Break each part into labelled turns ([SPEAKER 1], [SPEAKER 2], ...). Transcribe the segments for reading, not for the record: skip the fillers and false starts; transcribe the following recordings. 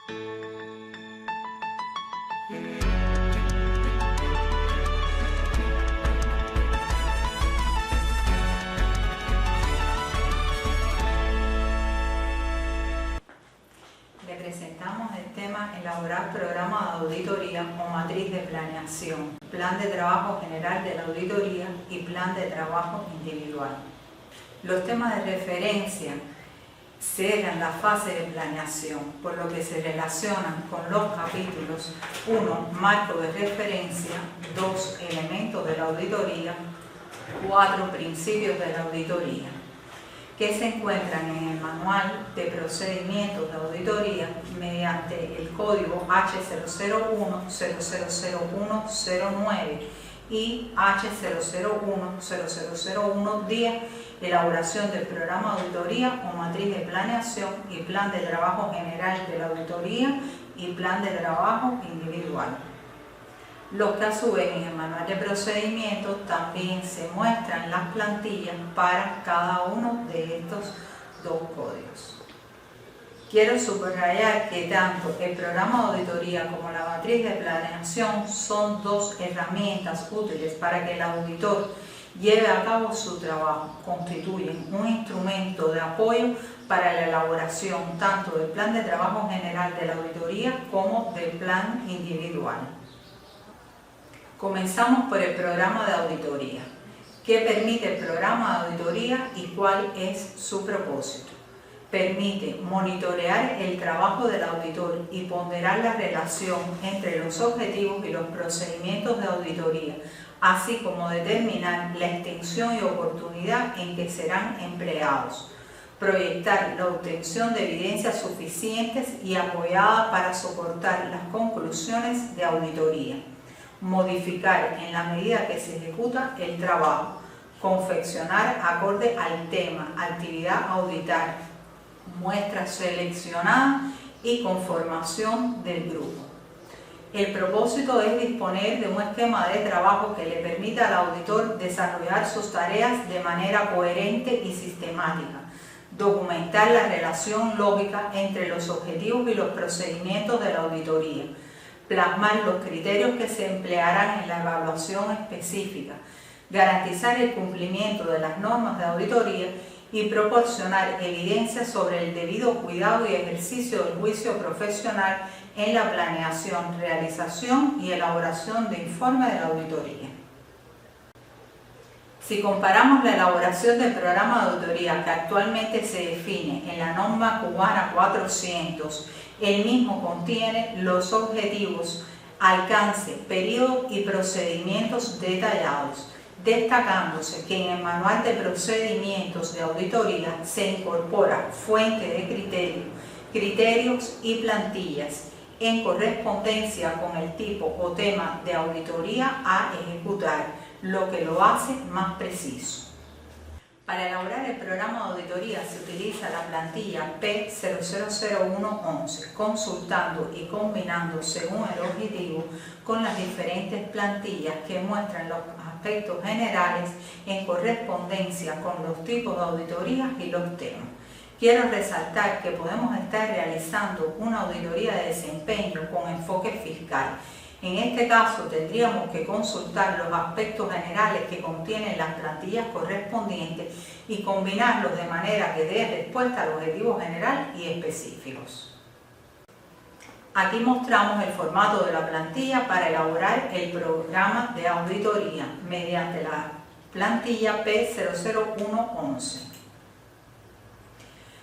[SPEAKER 1] Le presentamos el tema elaborar programa de auditoría o matriz de planeación, plan de trabajo general de la auditoría y plan de trabajo individual. Los temas de referencia cierran la fase de planeación, por lo que se relacionan con los capítulos 1. Marco de referencia, 2. Elementos de la auditoría, 4. Principios de la auditoría, que se encuentran en el Manual de Procedimientos de Auditoría mediante el código H001-000109 y H001-000110, elaboración del programa de auditoría o matriz de planeación y plan de trabajo general de la auditoría y plan de trabajo individual. Los que a su vez en el manual de procedimientos también se muestran las plantillas para cada uno de estos dos códigos. Quiero subrayar que tanto el programa de auditoría como la matriz de planeación son dos herramientas útiles para que el auditor lleve a cabo su trabajo. Constituyen un instrumento de apoyo para la elaboración tanto del plan de trabajo general de la auditoría como del plan individual. Comenzamos por el programa de auditoría. ¿Qué permite el programa de auditoría y cuál es su propósito? Permite monitorear el trabajo del auditor y ponderar la relación entre los objetivos y los procedimientos de auditoría, así como determinar la extensión y oportunidad en que serán empleados. Proyectar la obtención de evidencias suficientes y apoyadas para soportar las conclusiones de auditoría. Modificar en la medida que se ejecuta el trabajo, confeccionar acorde al tema, actividad a auditar, muestras seleccionadas y conformación del grupo. El propósito es disponer de un esquema de trabajo que le permita al auditor desarrollar sus tareas de manera coherente y sistemática, documentar la relación lógica entre los objetivos y los procedimientos de la auditoría, plasmar los criterios que se emplearán en la evaluación específica, garantizar el cumplimiento de las normas de auditoría y proporcionar evidencia sobre el debido cuidado y ejercicio del juicio profesional en la planeación, realización y elaboración de informes de la auditoría. Si comparamos la elaboración del programa de auditoría que actualmente se define en la norma cubana 400, el mismo contiene los objetivos, alcance, periodo y procedimientos detallados, destacándose que en el manual de procedimientos de auditoría se incorpora fuente de criterios y plantillas en correspondencia con el tipo o tema de auditoría a ejecutar, lo que lo hace más preciso. Para elaborar el programa de auditoría se utiliza la plantilla P000111, consultando y combinando según el objetivo con las diferentes plantillas que muestran los aspectos generales en correspondencia con los tipos de auditorías y los temas. Quiero resaltar que podemos estar realizando una auditoría de desempeño con enfoque fiscal. En este caso tendríamos que consultar los aspectos generales que contienen las plantillas correspondientes y combinarlos de manera que dé respuesta al objetivo general y específicos. Aquí mostramos el formato de la plantilla para elaborar el programa de auditoría mediante la plantilla P00111.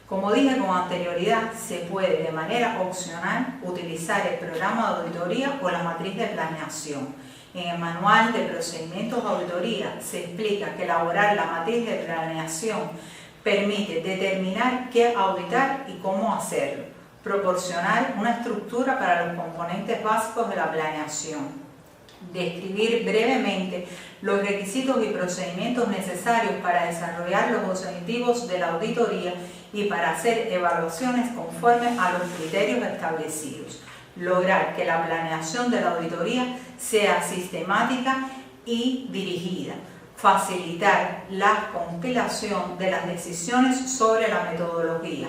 [SPEAKER 1] Como dije con anterioridad, se puede de manera opcional utilizar el programa de auditoría o la matriz de planeación. En el manual de procedimientos de auditoría se explica que elaborar la matriz de planeación permite determinar qué auditar y cómo hacerlo, proporcionar una estructura para los componentes básicos de la planeación, describir brevemente los requisitos y procedimientos necesarios para desarrollar los objetivos de la auditoría y para hacer evaluaciones conforme a los criterios establecidos, lograr que la planeación de la auditoría sea sistemática y dirigida, facilitar la compilación de las decisiones sobre la metodología,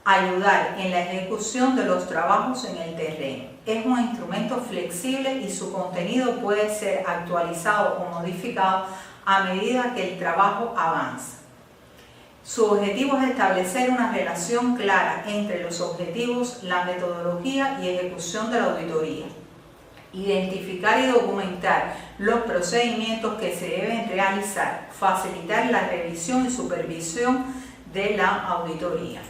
[SPEAKER 1] ayudar en la ejecución de los trabajos en el terreno. Es un instrumento flexible y su contenido puede ser actualizado o modificado a medida que el trabajo avanza. Su objetivo es establecer una relación clara entre los objetivos, la metodología y ejecución de la auditoría. Identificar y documentar los procedimientos que se deben realizar, facilitar la revisión y supervisión de la auditoría.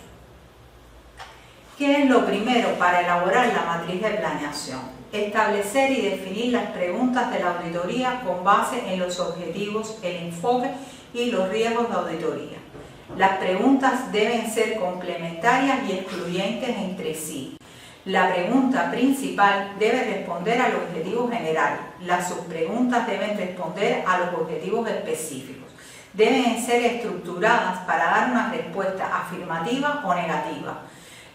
[SPEAKER 1] ¿Qué es lo primero para elaborar la matriz de planeación? Establecer y definir las preguntas de la auditoría con base en los objetivos, el enfoque y los riesgos de auditoría. Las preguntas deben ser complementarias y excluyentes entre sí. La pregunta principal debe responder al objetivo general. Las subpreguntas deben responder a los objetivos específicos. Deben ser estructuradas para dar una respuesta afirmativa o negativa.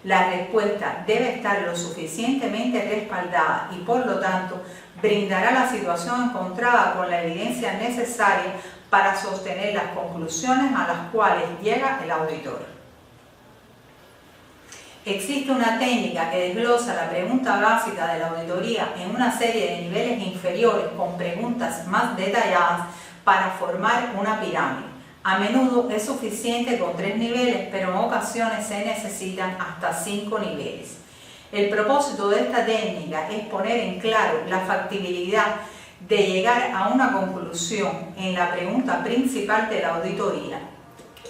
[SPEAKER 1] La respuesta debe estar lo suficientemente respaldada y, por lo tanto, brindará la situación encontrada con la evidencia necesaria para sostener las conclusiones a las cuales llega el auditor. Existe una técnica que desglosa la pregunta básica de la auditoría en una serie de niveles inferiores con preguntas más detalladas para formar una pirámide. A menudo es suficiente con 3 niveles, pero en ocasiones se necesitan hasta 5 niveles. El propósito de esta técnica es poner en claro la factibilidad de llegar a una conclusión en la pregunta principal de la auditoría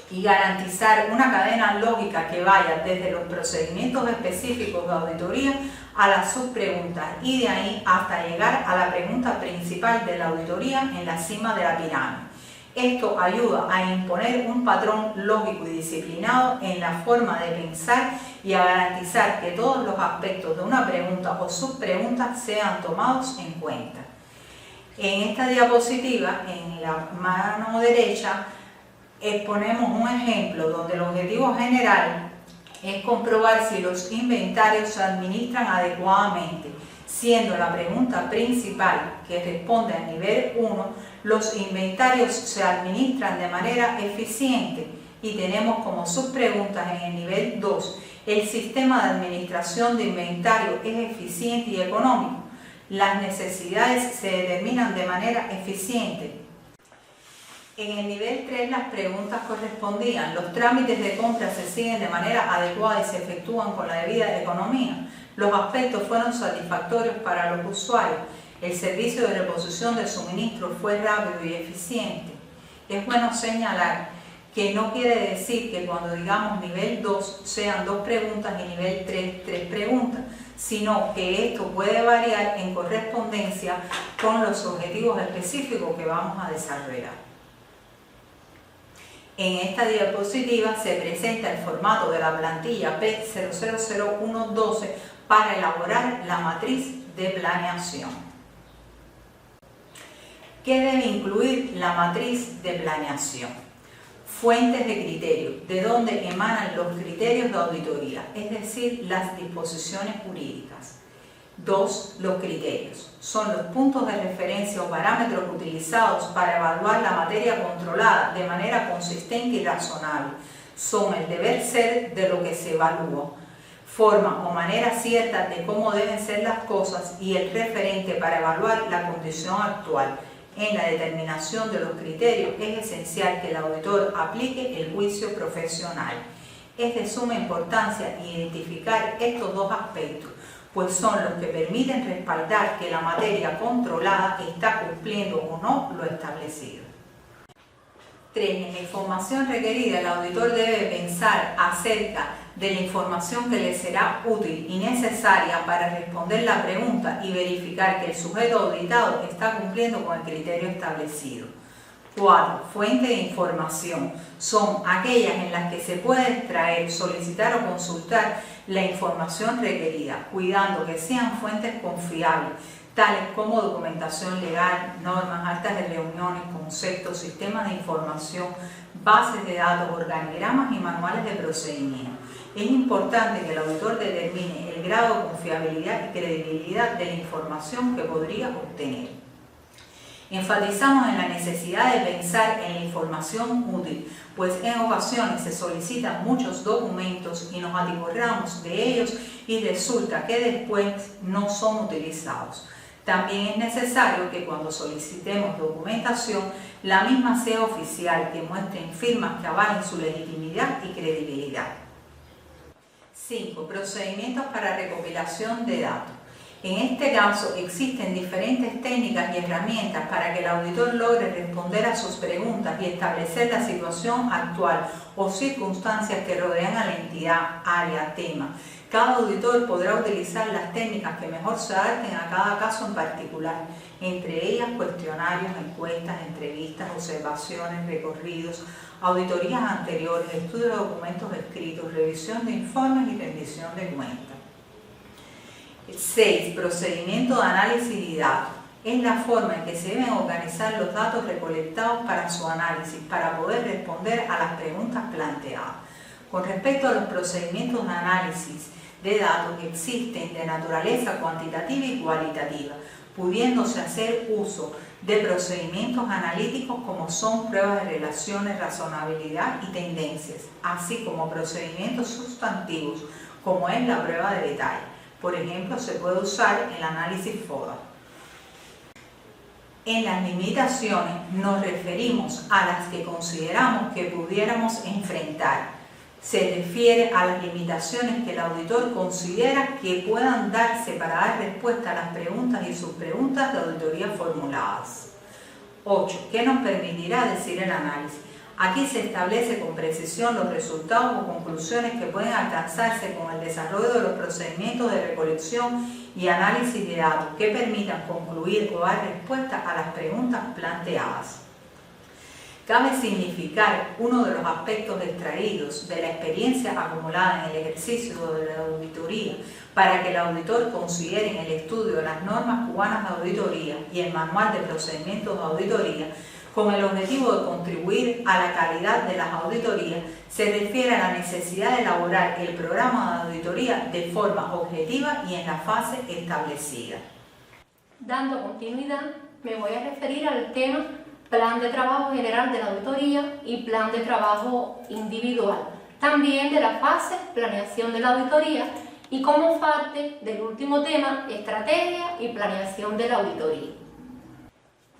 [SPEAKER 1] y garantizar una cadena lógica que vaya desde los procedimientos específicos de auditoría a las subpreguntas y de ahí hasta llegar a la pregunta principal de la auditoría en la cima de la pirámide. Esto ayuda a imponer un patrón lógico y disciplinado en la forma de pensar y a garantizar que todos los aspectos de una pregunta o subpregunta sean tomados en cuenta. En esta diapositiva, en la mano derecha, exponemos un ejemplo donde el objetivo general es comprobar si los inventarios se administran adecuadamente, siendo la pregunta principal que responde al nivel 1, los inventarios se administran de manera eficiente, y tenemos como subpreguntas en el nivel 2, el sistema de administración de inventario es eficiente y económico. Las necesidades se determinan de manera eficiente. En el nivel 3 las preguntas correspondían: los trámites de compra se siguen de manera adecuada y se efectúan con la debida economía. Los aspectos fueron satisfactorios para los usuarios. El servicio de reposición del suministro fue rápido y eficiente. Es bueno señalar que no quiere decir que cuando digamos nivel 2 sean 2 preguntas y nivel 3, 3 preguntas, sino que esto puede variar en correspondencia con los objetivos específicos que vamos a desarrollar. En esta diapositiva se presenta el formato de la plantilla P000112 para elaborar la matriz de planeación. ¿Qué debe incluir la matriz de planeación? Fuentes de criterio, de donde emanan los criterios de auditoría, es decir, las disposiciones jurídicas. 2. Los criterios. Son los puntos de referencia o parámetros utilizados para evaluar la materia controlada de manera consistente y razonable. Son el deber ser de lo que se evalúa, forma o manera cierta de cómo deben ser las cosas y el referente para evaluar la condición actual. En la determinación de los criterios es esencial que el auditor aplique el juicio profesional. Es de suma importancia identificar estos 2 aspectos, pues son los que permiten respaldar que la materia controlada está cumpliendo o no lo establecido. 3. En la información requerida, el auditor debe pensar acerca de la información que le será útil y necesaria para responder la pregunta y verificar que el sujeto auditado está cumpliendo con el criterio establecido. 4. Fuente de información. Son aquellas en las que se puede extraer, solicitar o consultar la información requerida, cuidando que sean fuentes confiables, tales como documentación legal, normas, actas de reuniones, conceptos, sistemas de información, bases de datos, organigramas y manuales de procedimiento. Es importante que el auditor determine el grado de confiabilidad y credibilidad de la información que podría obtener. Enfatizamos en la necesidad de pensar en la información útil, pues en ocasiones se solicitan muchos documentos y nos atiborramos de ellos y resulta que después no son utilizados. También es necesario que cuando solicitemos documentación, la misma sea oficial, que muestren firmas que avalen su legitimidad y credibilidad. 5. Procedimientos para recopilación de datos. En este caso existen diferentes técnicas y herramientas para que el auditor logre responder a sus preguntas y establecer la situación actual o circunstancias que rodean a la entidad, área, tema. Cada auditor podrá utilizar las técnicas que mejor se adapten a cada caso en particular, entre ellas cuestionarios, encuestas, entrevistas, observaciones, recorridos, auditorías anteriores, estudio de documentos escritos, revisión de informes y rendición de cuentas. 6. Procedimiento de análisis de datos. Es la forma en que se deben organizar los datos recolectados para su análisis, para poder responder a las preguntas planteadas. Con respecto a los procedimientos de análisis de datos que existen de naturaleza cuantitativa y cualitativa, pudiéndose hacer uso de procedimientos analíticos como son pruebas de relaciones, razonabilidad y tendencias, así como procedimientos sustantivos como es la prueba de detalle. Por ejemplo, se puede usar el análisis FODA. En las limitaciones nos referimos a las que consideramos que pudiéramos enfrentar. Se refiere a las limitaciones que el auditor considera que puedan darse para dar respuesta a las preguntas y subpreguntas de auditoría formuladas. 8. ¿Qué nos permitirá decir el análisis? Aquí se establece con precisión los resultados o conclusiones que pueden alcanzarse con el desarrollo de los procedimientos de recolección y análisis de datos que permitan concluir o dar respuesta a las preguntas planteadas. Cabe significar uno de los aspectos extraídos de la experiencia acumulada en el ejercicio de la auditoría para que el auditor considere en el estudio de las normas cubanas de auditoría y el manual de procedimientos de auditoría con el objetivo de contribuir a la calidad de las auditorías, se refiere a la necesidad de elaborar el programa de auditoría de forma objetiva y en la fase establecida.
[SPEAKER 2] Dando continuidad, me voy a referir al tema Plan de Trabajo General de la Auditoría y Plan de Trabajo Individual, también de la fase Planeación de la Auditoría y como parte del último tema, Estrategia y Planeación de la Auditoría.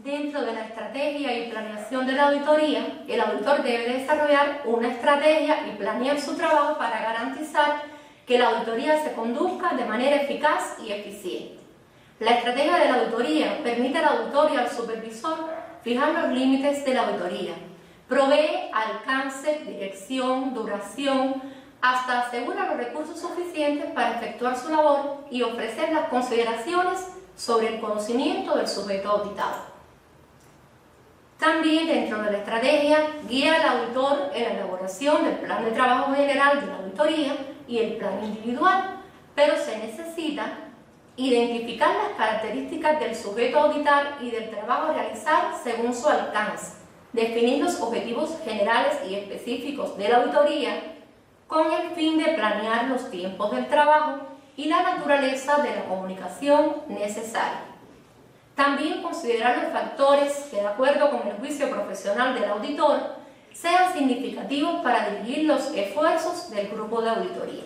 [SPEAKER 2] Dentro de la estrategia y planeación de la auditoría, el auditor debe desarrollar una estrategia y planear su trabajo para garantizar que la auditoría se conduzca de manera eficaz y eficiente. La estrategia de la auditoría permite al auditor y al supervisor fijar los límites de la auditoría, provee alcance, dirección, duración, hasta asegura los recursos suficientes para efectuar su labor y ofrecer las consideraciones sobre el conocimiento del sujeto auditado. También dentro de la estrategia guía al auditor en la elaboración del plan de trabajo general de la auditoría y el plan individual, pero se necesita identificar las características del sujeto a auditar y del trabajo a realizar según su alcance, definir los objetivos generales y específicos de la auditoría con el fin de planear los tiempos del trabajo y la naturaleza de la comunicación necesaria. También considerar los factores que, de acuerdo con el juicio profesional del auditor, sean significativos para dirigir los esfuerzos del grupo de auditoría.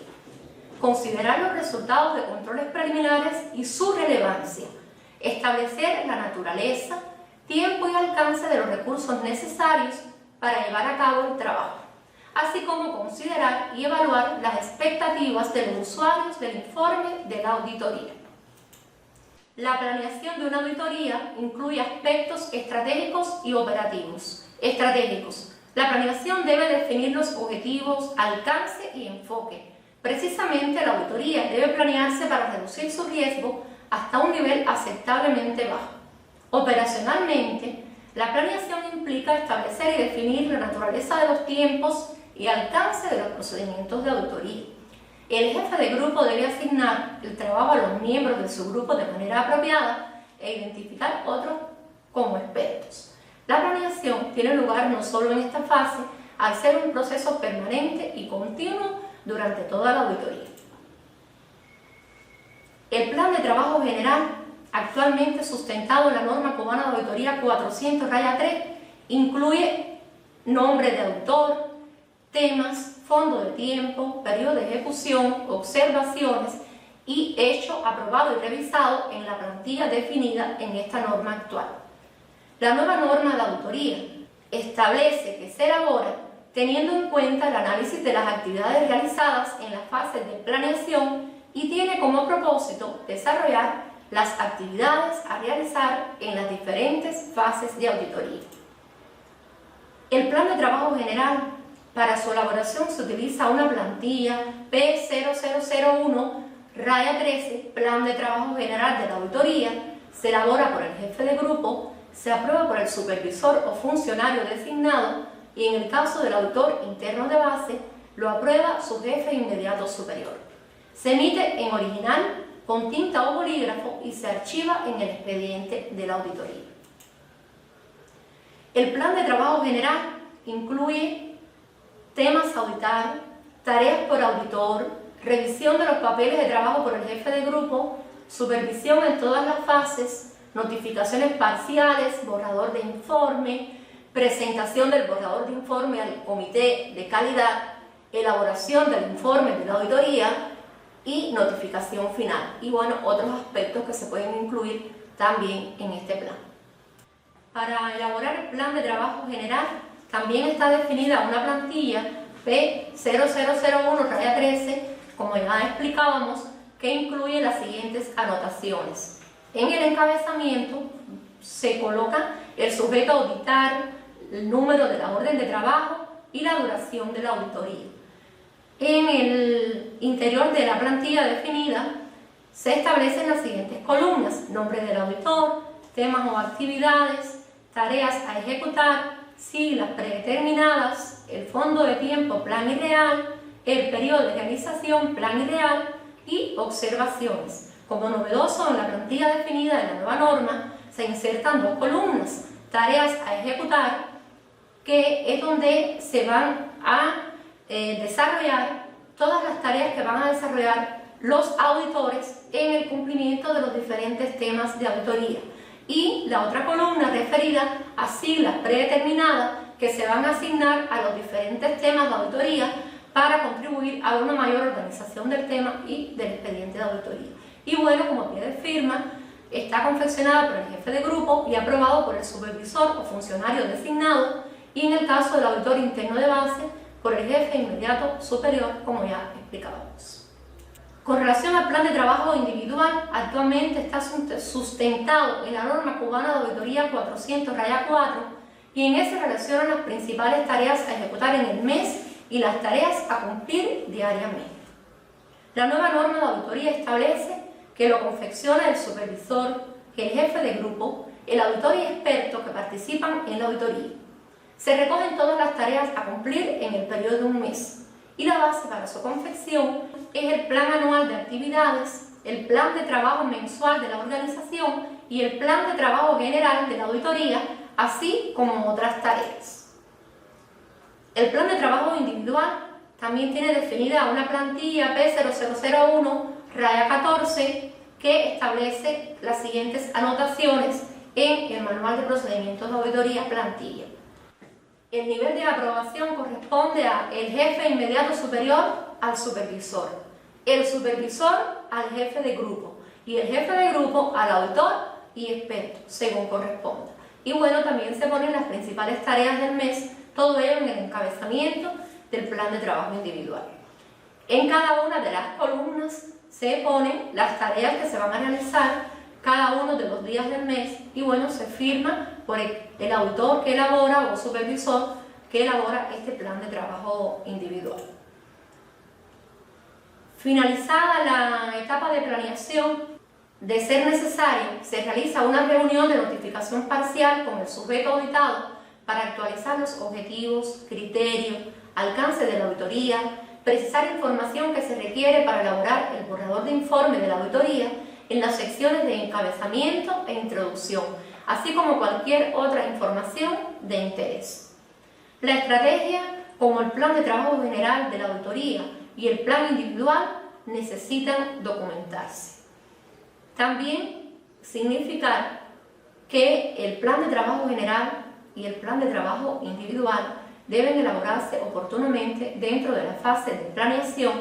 [SPEAKER 2] Considerar los resultados de controles preliminares y su relevancia. Establecer la naturaleza, tiempo y alcance de los recursos necesarios para llevar a cabo el trabajo, así como considerar y evaluar las expectativas de los usuarios del informe de la auditoría. La planeación de una auditoría incluye aspectos estratégicos y operativos. Estratégicos. La planeación debe definir los objetivos, alcance y enfoque. Precisamente la auditoría debe planearse para reducir su riesgo hasta un nivel aceptablemente bajo. Operacionalmente, la planeación implica establecer y definir la naturaleza de los tiempos y alcance de los procedimientos de auditoría. El jefe de grupo debe asignar el trabajo a los miembros de su grupo de manera apropiada e identificar otros como expertos. La planeación tiene lugar no solo en esta fase, al ser un proceso permanente y continuo durante toda la auditoría. El plan de trabajo general actualmente sustentado en la norma cubana de auditoría 400-3, incluye nombre de autor, temas, fondo de tiempo, periodo de ejecución, observaciones y hecho aprobado y revisado en la plantilla definida en esta norma actual. La nueva norma de auditoría establece que se elabora teniendo en cuenta el análisis de las actividades realizadas en las fases de planeación y tiene como propósito desarrollar las actividades a realizar en las diferentes fases de auditoría. El plan de trabajo general, para su elaboración se utiliza una plantilla P0001-13, Plan de Trabajo General de la Auditoría, se elabora por el jefe de grupo, se aprueba por el supervisor o funcionario designado y en el caso del auditor interno de base, lo aprueba su jefe inmediato superior. Se emite en original con tinta o bolígrafo y se archiva en el expediente de la auditoría. El plan de trabajo general incluye temas a auditar, tareas por auditor, revisión de los papeles de trabajo por el jefe de grupo, supervisión en todas las fases, notificaciones parciales, borrador de informe, presentación del borrador de informe al comité de calidad, elaboración del informe de la auditoría y notificación final. Y bueno, otros aspectos que se pueden incluir también en este plan. Para elaborar el plan de trabajo general, también está definida una plantilla P0001-13, como ya explicábamos, que incluye las siguientes anotaciones. En el encabezamiento se coloca el sujeto a auditar, el número de la orden de trabajo y la duración de la auditoría. En el interior de la plantilla definida se establecen las siguientes columnas: nombre del auditor, temas o actividades, tareas a ejecutar, siglas predeterminadas, el fondo de tiempo plan ideal, el periodo de realización plan ideal y observaciones. Como novedoso en la plantilla definida de la nueva norma se insertan dos columnas: tareas a ejecutar, que es donde se van a desarrollar todas las tareas que van a desarrollar los auditores en el cumplimiento de los diferentes temas de auditoría. Y la otra columna referida a siglas predeterminadas que se van a asignar a los diferentes temas de auditoría para contribuir a una mayor organización del tema y del expediente de auditoría. Y bueno, como pie de firma, está confeccionada por el jefe de grupo y aprobado por el supervisor o funcionario designado, y en el caso del auditor interno de base, por el jefe inmediato superior, como ya explicábamos. Con relación al plan de trabajo individual, actualmente está sustentado en la norma cubana de auditoría 400-4 y en ese relacionan las principales tareas a ejecutar en el mes y las tareas a cumplir diariamente. La nueva norma de auditoría establece que lo confecciona el supervisor, el jefe de grupo, el auditor y experto que participan en la auditoría. Se recogen todas las tareas a cumplir en el periodo de un mes y la base para su confección es el plan anual de actividades, el plan de trabajo mensual de la organización y el plan de trabajo general de la auditoría, así como otras tareas. El plan de trabajo individual también tiene definida una plantilla P0001-14 que establece las siguientes anotaciones en el manual de procedimientos de auditoría plantilla. El nivel de aprobación corresponde al jefe inmediato superior al supervisor, el supervisor al jefe de grupo y el jefe de grupo al auditor y experto, según corresponda. Y bueno, también se ponen las principales tareas del mes, todo ello en el encabezamiento del plan de trabajo individual. En cada una de las columnas se ponen las tareas que se van a realizar cada uno de los días del mes y bueno, se firma por el auditor que elabora o supervisor que elabora este plan de trabajo individual. Finalizada la etapa de planeación, de ser necesario, se realiza una reunión de notificación parcial con el sujeto auditado para actualizar los objetivos, criterios, alcance de la auditoría, precisar información que se requiere para elaborar el borrador de informe de la auditoría en las secciones de encabezamiento e introducción, así como cualquier otra información de interés. La estrategia, como el plan de trabajo general de la auditoría y el plan individual, necesitan documentarse. También significar que el plan de trabajo general y el plan de trabajo individual deben elaborarse oportunamente dentro de la fase de planeación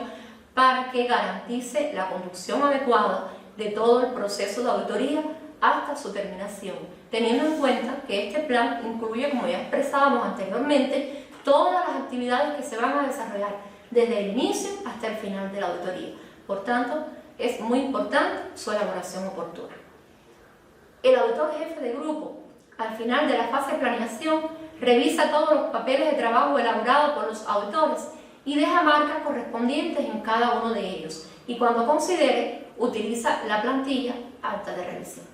[SPEAKER 2] para que garantice la conducción adecuada de todo el proceso de auditoría hasta su terminación, teniendo en cuenta que este plan incluye, como ya expresábamos anteriormente, todas las actividades que se van a desarrollar desde el inicio hasta el final de la auditoría. Por tanto, es muy importante su elaboración oportuna. El auditor jefe de grupo, al final de la fase de planeación, revisa todos los papeles de trabajo elaborados por los auditores y deja marcas correspondientes en cada uno de ellos, y cuando considere, utiliza la plantilla acta de revisión.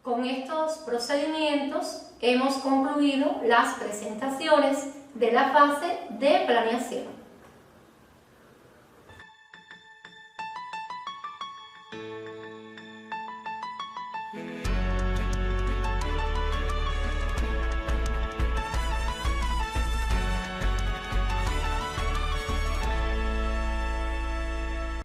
[SPEAKER 2] Con estos procedimientos hemos concluido las presentaciones de la fase de planeación.